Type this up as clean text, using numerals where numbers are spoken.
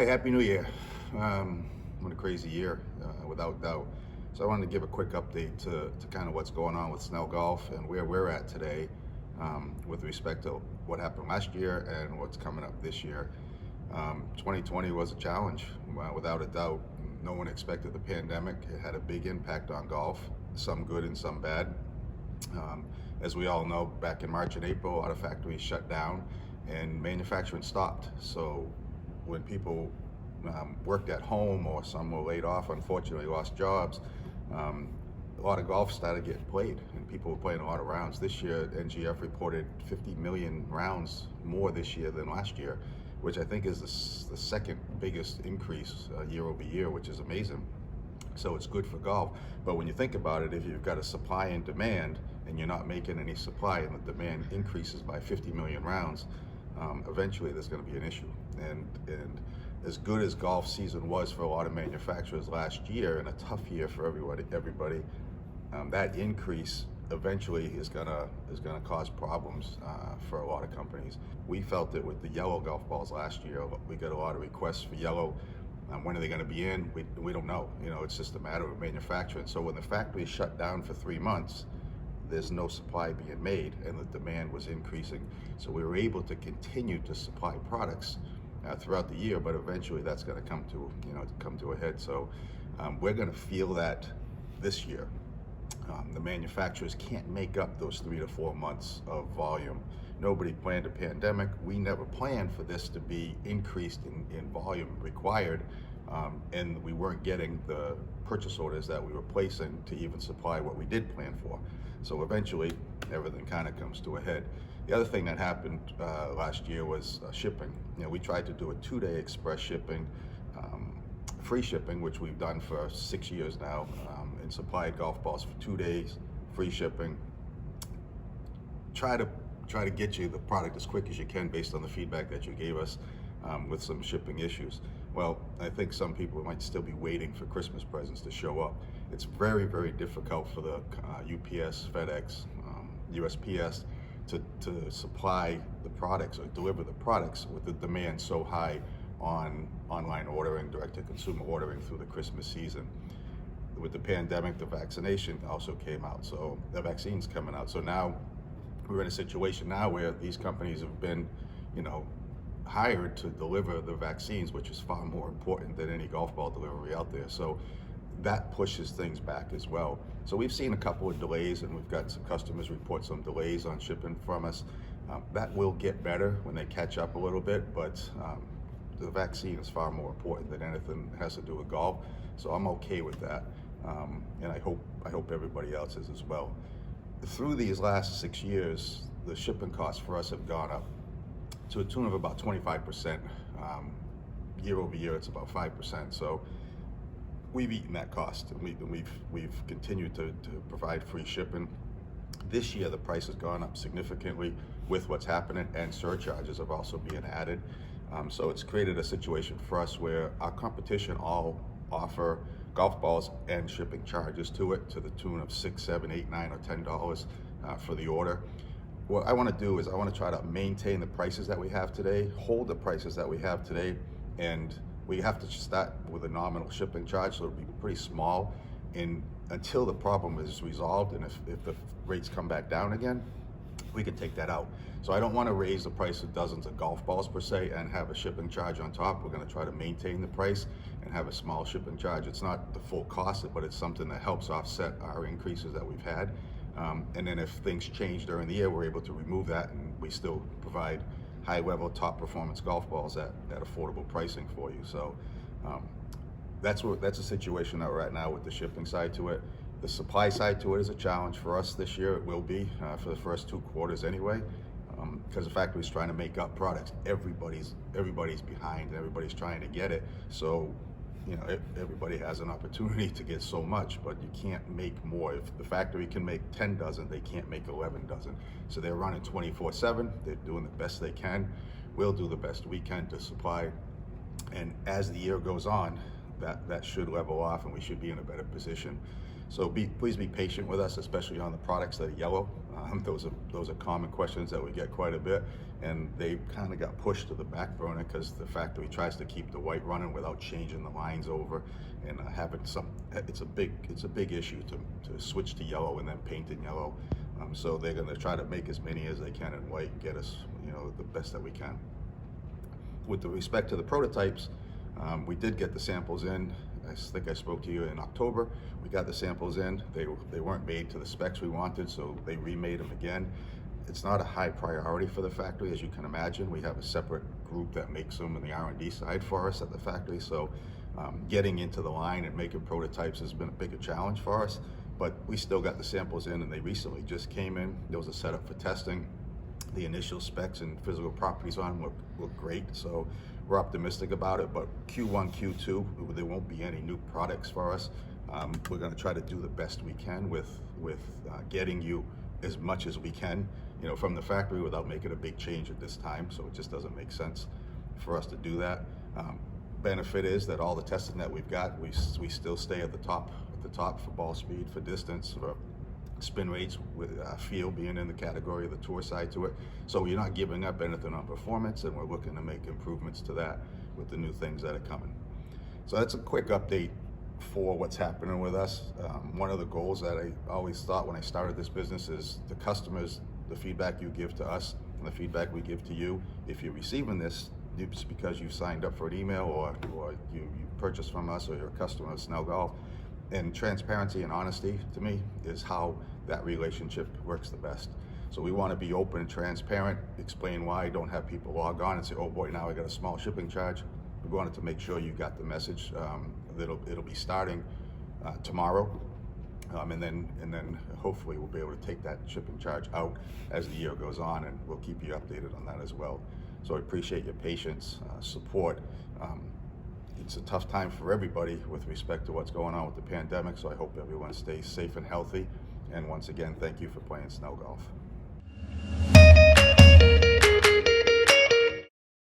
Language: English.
Hi, Happy New Year. What a crazy year, without doubt. So I wanted to give a quick update to kind of what's going on with Snell Golf and where we're at today with respect to what happened last year and what's coming up this year. 2020 was a challenge, without a doubt. No one expected the pandemic. It had a big impact on golf, some good and some bad. As we all know, back in March and April, a lot of factories shut down and manufacturing stopped. So when people worked at home or some were laid off, unfortunately lost jobs, a lot of golf started getting played and people were playing a lot of rounds. This year, NGF reported 50 million rounds more this year than last year, which I think is the second biggest increase year over year, which is amazing. So it's good for golf. But when you think about it, if you've got a supply and demand and you're not making any supply and the demand increases by 50 million rounds, eventually there's going to be an issue. And as good as golf season was for a lot of manufacturers last year and a tough year for everybody, that increase eventually is gonna cause problems for a lot of companies. We felt it with the yellow golf balls last year. We got a lot of requests for yellow. When are they going to be in? We don't know. You know, it's just a matter of manufacturing. So when the factory shut down for 3 months, there's no supply being made, and the demand was increasing. So we were able to continue to supply products throughout the year, but eventually that's going to come to a head. So we're going to feel that this year. The manufacturers can't make up those 3 to 4 months of volume. Nobody planned a pandemic. We never planned for this to be increased in volume required, and we weren't getting the purchase orders that we were placing to even supply what we did plan for. So eventually, everything kind of comes to a head. The other thing that happened last year was shipping. You know, we tried to do a 2-day express shipping, free shipping, which we've done for 6 years now, and supplied golf balls for 2 days, free shipping. Try to get you the product as quick as you can based on the feedback that you gave us with some shipping issues. Well, I think some people might still be waiting for Christmas presents to show up. It's very, very difficult for the UPS, FedEx, USPS to supply the products or deliver the products with the demand so high on online ordering, direct-to-consumer ordering through the Christmas season. With the pandemic, the vaccination also came out, so the vaccine's coming out. So now we're in a situation now where these companies have been, hired to deliver the vaccines, which is far more important than any golf ball delivery out there. So that pushes things back as well. So we've seen a couple of delays, and we've got some customers report some delays on shipping from us. That will get better when they catch up a little bit, but the vaccine is far more important than anything that has to do with golf. So I'm okay with that, and I hope everybody else is as well. Through these last 6 years, the shipping costs for us have gone up to a tune of about 25%. Year over year, it's about 5%. So we've eaten that cost, and we've continued to provide free shipping. This year, the price has gone up significantly with what's happening, and surcharges have also been added. So it's created a situation for us where our competition all offer golf balls and shipping charges to the tune of $6, $7, $8, $9, or $10 for the order. What I want to do is I want to try to maintain the prices that we have today, hold the prices that we have today, and we have to start with a nominal shipping charge, so it'll be pretty small, and until the problem is resolved, and if the rates come back down again, we could take that out. So I don't want to raise the price of dozens of golf balls per se and have a shipping charge on top. We're going to try to maintain the price and have a small shipping charge. It's not the full cost, but it's something that helps offset our increases that we've had. And then if things change during the year, we're able to remove that, and we still provide high-level, top-performance golf balls at affordable pricing for you. So that's a situation that we're at now with the shipping side to it. The supply side to it is a challenge for us this year. It will be for the first 2 quarters anyway, because the factory's trying to make up products. Everybody's behind, and everybody's trying to get it. So everybody has an opportunity to get so much, but you can't make more. If the factory can make 10 dozen, they can't make 11 dozen. So they're running 24/7. They're doing the best they can. We'll do the best we can to supply. And as the year goes on, that should level off, and we should be in a better position. So please be patient with us, especially on the products that are yellow. Those are common questions that we get quite a bit, and they kind of got pushed to the back burner because the factory tries to keep the white running without changing the lines over, and having some. It's a big issue to switch to yellow and then paint in yellow. So they're going to try to make as many as they can in white and get us, the best that we can. With respect to the prototypes, we did get the samples in. I think I spoke to you in October. We got the samples in. They weren't made to the specs we wanted, so they remade them again. It's not a high priority for the factory, as you can imagine. We have a separate group that makes them in the R&D side for us at the factory. So getting into the line and making prototypes has been a bigger challenge for us. But we still got the samples in, and they recently just came in. There was a setup for testing. The initial specs and physical properties on them look great, so we're optimistic about it. But Q1, Q2, there won't be any new products for us. We're going to try to do the best we can with getting you as much as we can, from the factory without making a big change at this time. So it just doesn't make sense for us to do that. Benefit is that all the testing that we've got, we still stay at the top for ball speed, for distance, for spin rates, with feel being in the category of the tour side to it. So you're not giving up anything on performance, and we're looking to make improvements to that with the new things that are coming. So that's a quick update for what's happening with us. One of the goals that I always thought when I started this business is the customers, the feedback you give to us and the feedback we give to you. If you're receiving this, it's because you signed up for an email or you purchased from us, or you're a customer of Snell Golf. And transparency and honesty, to me, is how that relationship works the best. So we want to be open and transparent, explain why, don't have people log on and say, oh boy, now I got a small shipping charge. We wanted to make sure you got the message. It'll be starting tomorrow, and then hopefully we'll be able to take that shipping charge out as the year goes on, and we'll keep you updated on that as well. So I appreciate your patience, support. It's a tough time for everybody with respect to what's going on with the pandemic, so I hope everyone stays safe and healthy. And once again, thank you for playing Snell Golf.